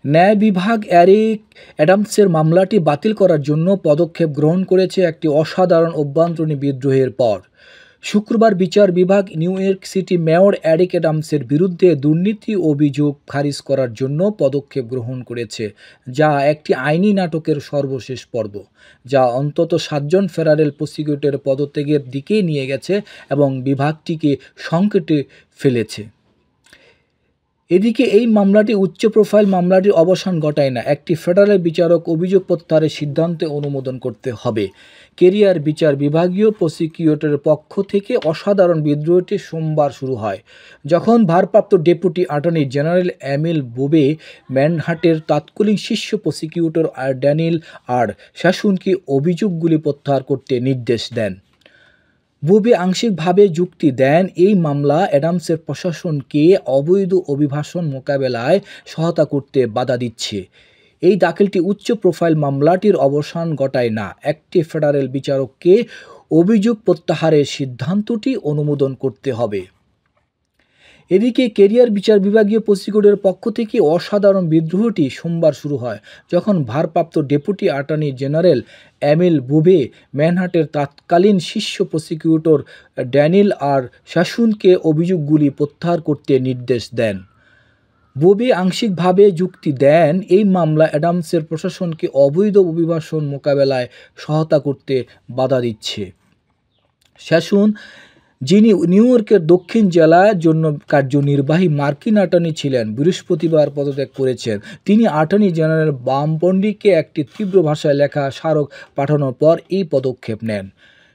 ন্যায় বিভাগ এরিক অ্যাডামসের মামলাটি বাতিল করার জন্য পদক্ষেপ গ্রহণ করেছে একটি অসাধারণ অভ্যন্তরীণ বিদ্রোহের পর। শুক্রবার বিচার বিভাগ New York City mayor Eric অ্যাডামসের বিরুদ্ধে দুর্নীতি অভিযোগ খারিজ করার জন্য পদক্ষেপ গ্রহণ করেছে, যা একটি আইনি নাটকের সর্বশেষ পর্ব, যা অন্তত 7 জন ফেডারেল প্রসিকিউটরের পদত্যাগের দিকে নিয়ে গেছে এবং বিভাগটিকে সংকটে ফেলেছে। এদিকে এই মামলাটি উচ্চ প্রোফাইল মামলাটির অবসান ঘটায় না। একটি ফেডারেল বিচারক অভিযোগ প্রত্যাহারের সিদ্ধান্তে অনুমোদন করতে হবে। কেরিয়ার বিচার বিভাগীয় প্রসিকিউটরের পক্ষ থেকে অসাধারণ বিদ্রোহটি সোমবার শুরু হয়, যখন ভারপ্রাপ্ত ডেপুটি অ্যাটর্নি জেনারেল এমিল বুবে ম্যানহাটের তৎকালীন শীর্ষ প্রসিকিউটর ড্যানিয়েল আর শাসুনকে অভিযোগগুলি প্রত্যাহার করতে নির্দেশ দেন। বুবে আংশিকভাবে যুক্তি দেন এই মামলা অ্যাডামসের প্রশাসনকে অবৈধ অভিবাসন মোকাবেলায় সহায়তা করতে বাধা দিচ্ছে। এই দাখিলটি উচ্চ প্রোফাইল মামলাটির অবসান ঘটায় না। একটি ফেডারেল বিচারককে অভিযোগ প্রত্যাহারের সিদ্ধান্তটি অনুমোদন করতে হবে। এদিকে কেরিয়ার বিচার বিভাগীয় প্রসিকিউটরের পক্ষ থেকে অসাধারণ বিদ্রোহটি সোমবার শুরু হয়, যখন ভারপ্রাপ্ত ডেপুটি অ্যাটর্নি জেনারেল এমিল বুবে ম্যানহাটের তৎকালীন শীর্ষ প্রসিকিউটর ড্যানিয়েল আর শাসুনকে অভিযোগগুলি প্রত্যাহার করতে নির্দেশ দেন। বুবে আংশিকভাবে যুক্তি দেন এই মামলা অ্যাডামসের প্রশাসনকে অবৈধ অভিবাসন মোকাবেলায় সহায়তা করতে বাধা দিচ্ছে। শাসুন, যিনি নিউ ইয়র্কের দক্ষিণ জেলার জন্য কার্যনির্বাহী মার্কিন অ্যাটর্নি ছিলেন, বৃহস্পতিবার পদত্যাগ করেছেন। তিনি অ্যাটর্নি জেনারেল বামবন্ডিকে একটি তীব্র ভাষায় লেখা স্মারক পাঠানোর পর এই পদক্ষেপ নেন।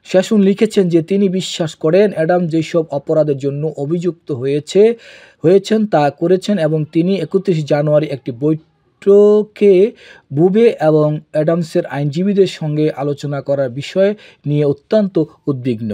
শাসুন লিখেছেন যে তিনি বিশ্বাস করেন অ্যাডাম যেসব অপরাধের জন্য অভিযুক্ত হয়েছেন তা করেছেন এবং তিনি 31 জানুয়ারি একটি বৈঠকে বুবে এবং অ্যাডামসের আইনজীবীদের সঙ্গে আলোচনা করার বিষয় নিয়ে অত্যন্ত উদ্বিগ্ন।